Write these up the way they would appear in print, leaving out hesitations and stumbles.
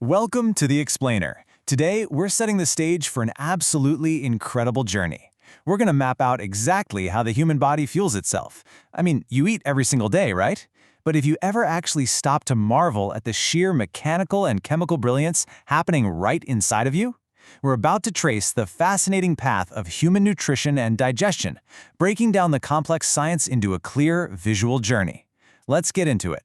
Welcome to The Explainer. Today, we're setting the stage for an absolutely incredible journey. We're going to map out exactly how the human body fuels itself. I mean, you eat every single day, right? But if you ever actually stop to marvel at the sheer mechanical and chemical brilliance happening right inside of you? We're about to trace the fascinating path of human nutrition and digestion, breaking down the complex science into a clear, visual journey. Let's get into it.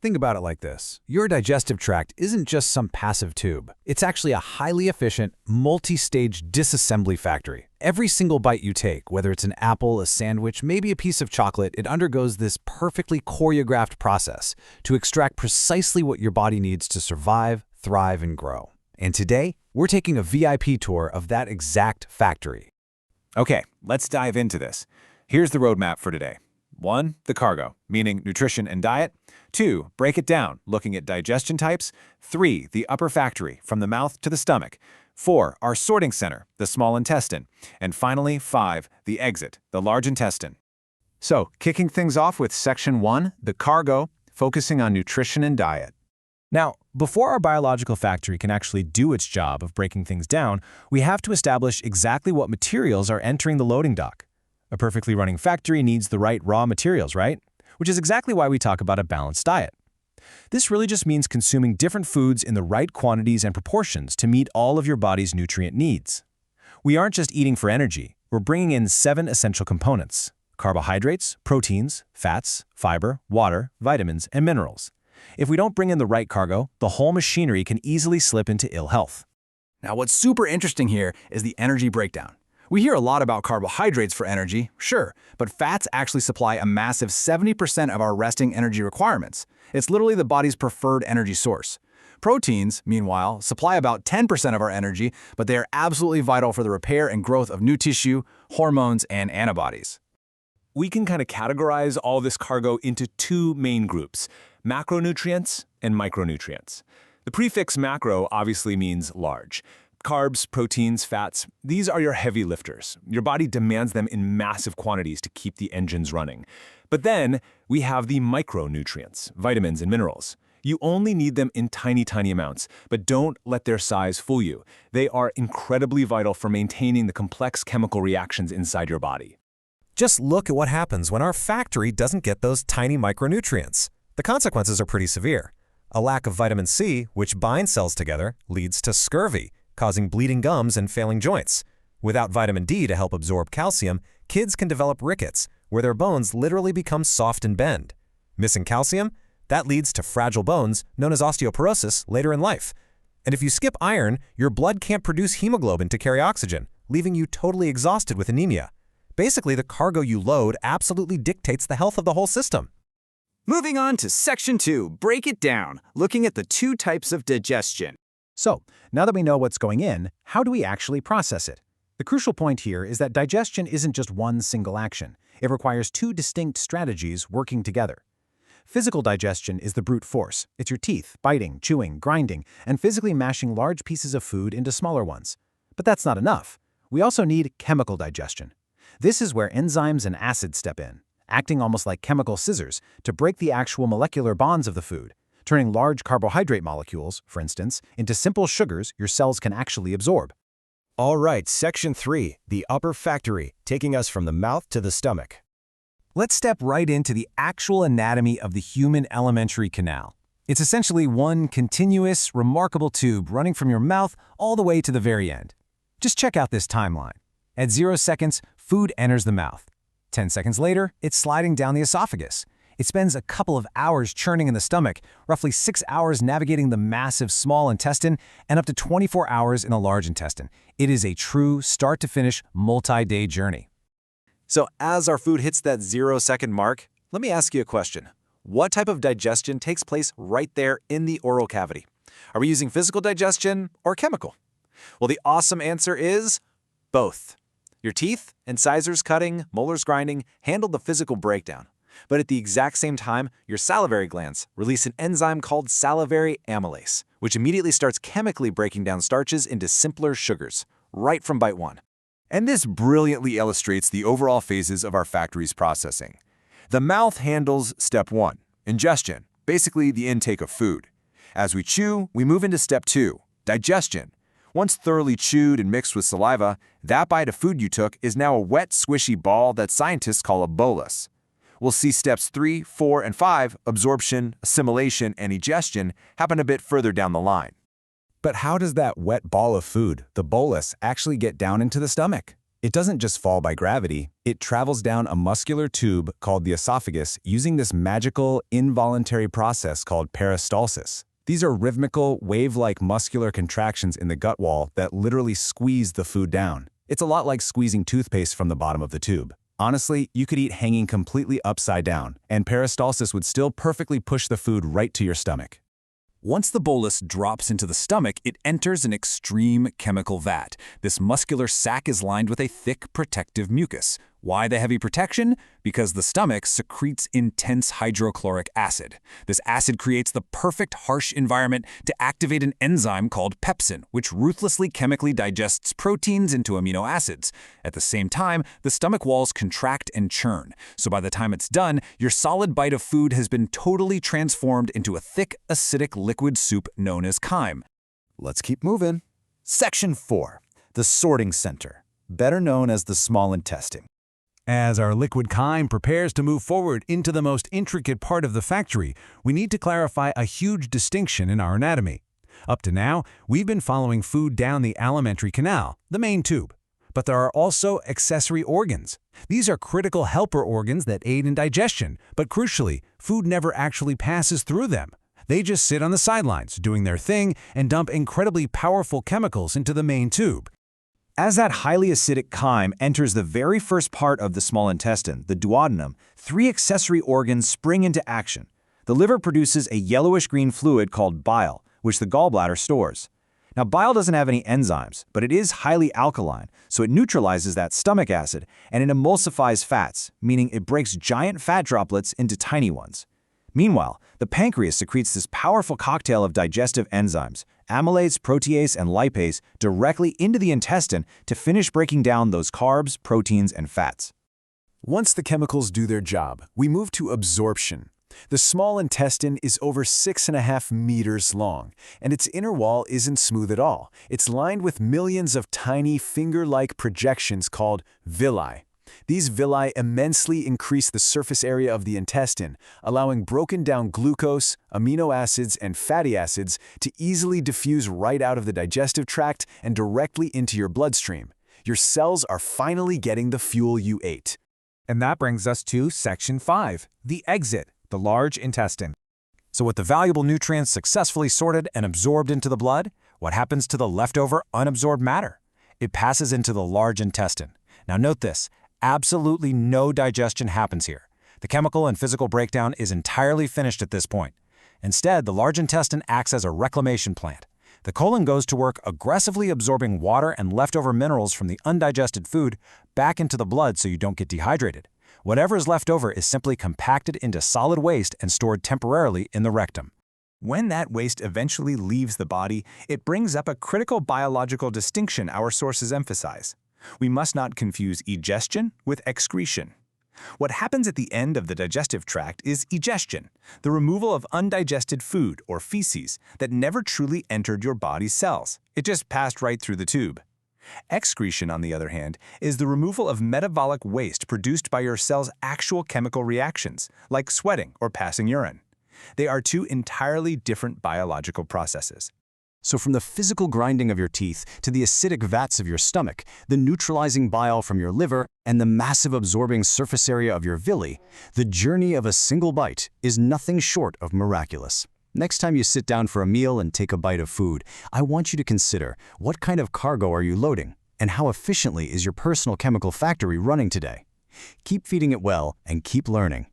Think about it like this. Your digestive tract isn't just some passive tube. It's actually a highly efficient, multi-stage disassembly factory. Every single bite you take, whether it's an apple, a sandwich, maybe a piece of chocolate, it undergoes this perfectly choreographed process to extract precisely what your body needs to survive, thrive, and grow. And today, we're taking a VIP tour of that exact factory. Okay, let's dive into this. Here's the roadmap for today. 1. The cargo, meaning nutrition and diet. 2. Break it down, looking at digestion types. 3. The upper factory, from the mouth to the stomach. 4. Our sorting center, the small intestine. And finally, 5. The exit, the large intestine. So, kicking things off with Section 1, the cargo, focusing on nutrition and diet. Now, before our biological factory can actually do its job of breaking things down, we have to establish exactly what materials are entering the loading dock. A perfectly running factory needs the right raw materials, right? Which is exactly why we talk about a balanced diet. This really just means consuming different foods in the right quantities and proportions to meet all of your body's nutrient needs. We aren't just eating for energy, we're bringing in 7 essential components: carbohydrates, proteins, fats, fiber, water, vitamins, and minerals. If we don't bring in the right cargo, the whole machinery can easily slip into ill health. Now, what's super interesting here is the energy breakdown. We hear a lot about carbohydrates for energy, sure, but fats actually supply a massive 70% of our resting energy requirements. It's literally the body's preferred energy source. Proteins, meanwhile, supply about 10% of our energy, but they are absolutely vital for the repair and growth of new tissue, hormones, and antibodies. We can kind of categorize all this cargo into 2 main groups: macronutrients and micronutrients. The prefix macro obviously means large. Carbs, proteins, fats, these are your heavy lifters. Your body demands them in massive quantities to keep the engines running. But then we have the micronutrients, vitamins and minerals. You only need them in tiny, tiny amounts, but don't let their size fool you. They are incredibly vital for maintaining the complex chemical reactions inside your body. Just look at what happens when our factory doesn't get those tiny micronutrients. The consequences are pretty severe. A lack of vitamin C, which binds cells together, leads to scurvy, causing bleeding gums and failing joints. Without vitamin D to help absorb calcium, kids can develop rickets, where their bones literally become soft and bend. Missing calcium? That leads to fragile bones, known as osteoporosis, later in life. And if you skip iron, your blood can't produce hemoglobin to carry oxygen, leaving you totally exhausted with anemia. Basically, the cargo you load absolutely dictates the health of the whole system. Moving on to Section 2, break it down, looking at the 2 types of digestion. So, now that we know what's going in, how do we actually process it? The crucial point here is that digestion isn't just one single action. It requires 2 distinct strategies working together. Physical digestion is the brute force. It's your teeth, biting, chewing, grinding, and physically mashing large pieces of food into smaller ones. But that's not enough. We also need chemical digestion. This is where enzymes and acids step in, acting almost like chemical scissors to break the actual molecular bonds of the food, turning large carbohydrate molecules, for instance, into simple sugars your cells can actually absorb. All right, Section 3, the upper factory, taking us from the mouth to the stomach. Let's step right into the actual anatomy of the human alimentary canal. It's essentially one continuous, remarkable tube running from your mouth all the way to the very end. Just check out this timeline. At 0 seconds, food enters the mouth. 10 seconds later, it's sliding down the esophagus. It spends a couple of hours churning in the stomach, roughly 6 hours navigating the massive small intestine, and up to 24 hours in the large intestine. It is a true start-to-finish, multi-day journey. So as our food hits that 0-second mark, let me ask you a question. What type of digestion takes place right there in the oral cavity? Are we using physical digestion or chemical? Well, the awesome answer is both. Your teeth, incisors cutting, molars grinding handle the physical breakdown. But at the exact same time, your salivary glands release an enzyme called salivary amylase, which immediately starts chemically breaking down starches into simpler sugars, right from bite 1. And this brilliantly illustrates the overall phases of our factory's processing. The mouth handles step 1, ingestion, basically the intake of food. As we chew, we move into step 2, digestion. Once thoroughly chewed and mixed with saliva, that bite of food you took is now a wet, squishy ball that scientists call a bolus. We'll see steps 3, 4, and 5, absorption, assimilation, and egestion, happen a bit further down the line. But how does that wet ball of food, the bolus, actually get down into the stomach? It doesn't just fall by gravity. It travels down a muscular tube called the esophagus using this magical, involuntary process called peristalsis. These are rhythmical, wave-like muscular contractions in the gut wall that literally squeeze the food down. It's a lot like squeezing toothpaste from the bottom of the tube. Honestly, you could eat hanging completely upside down, and peristalsis would still perfectly push the food right to your stomach. Once the bolus drops into the stomach, it enters an extreme chemical vat. This muscular sac is lined with a thick, protective mucus. Why the heavy protection? Because the stomach secretes intense hydrochloric acid. This acid creates the perfect harsh environment to activate an enzyme called pepsin, which ruthlessly chemically digests proteins into amino acids. At the same time, the stomach walls contract and churn. So by the time it's done, your solid bite of food has been totally transformed into a thick, acidic liquid soup known as chyme. Let's keep moving. Section 4, the sorting center, better known as the small intestine. As our liquid chyme prepares to move forward into the most intricate part of the factory, we need to clarify a huge distinction in our anatomy. Up to now, we've been following food down the alimentary canal, the main tube. But there are also accessory organs. These are critical helper organs that aid in digestion, but crucially, food never actually passes through them. They just sit on the sidelines, doing their thing, and dump incredibly powerful chemicals into the main tube. As that highly acidic chyme enters the very first part of the small intestine, the duodenum, 3 accessory organs spring into action. The liver produces a yellowish-green fluid called bile, which the gallbladder stores. Now, bile doesn't have any enzymes, but it is highly alkaline, so it neutralizes that stomach acid, and it emulsifies fats, meaning it breaks giant fat droplets into tiny ones. Meanwhile, the pancreas secretes this powerful cocktail of digestive enzymes, amylase, protease, and lipase, directly into the intestine to finish breaking down those carbs, proteins, and fats. Once the chemicals do their job, we move to absorption. The small intestine is over 6.5 meters long, and its inner wall isn't smooth at all. It's lined with millions of tiny finger-like projections called villi. These villi immensely increase the surface area of the intestine, allowing broken-down glucose, amino acids, and fatty acids to easily diffuse right out of the digestive tract and directly into your bloodstream. Your cells are finally getting the fuel you ate. And that brings us to Section 5, the exit, the large intestine. So with the valuable nutrients successfully sorted and absorbed into the blood, what happens to the leftover unabsorbed matter? It passes into the large intestine. Now note this. Absolutely no digestion happens here. The chemical and physical breakdown is entirely finished at this point. Instead, the large intestine acts as a reclamation plant. The colon goes to work aggressively absorbing water and leftover minerals from the undigested food back into the blood so you don't get dehydrated. Whatever is left over is simply compacted into solid waste and stored temporarily in the rectum. When that waste eventually leaves the body, it brings up a critical biological distinction our sources emphasize. We must not confuse egestion with excretion. What happens at the end of the digestive tract is egestion, the removal of undigested food or feces that never truly entered your body's cells. It just passed right through the tube. Excretion, on the other hand, is the removal of metabolic waste produced by your cell's actual chemical reactions, like sweating or passing urine. They are 2 entirely different biological processes. So from the physical grinding of your teeth to the acidic vats of your stomach, the neutralizing bile from your liver, and the massive absorbing surface area of your villi, the journey of a single bite is nothing short of miraculous. Next time you sit down for a meal and take a bite of food, I want you to consider what kind of cargo are you loading, and how efficiently is your personal chemical factory running today? Keep feeding it well and keep learning.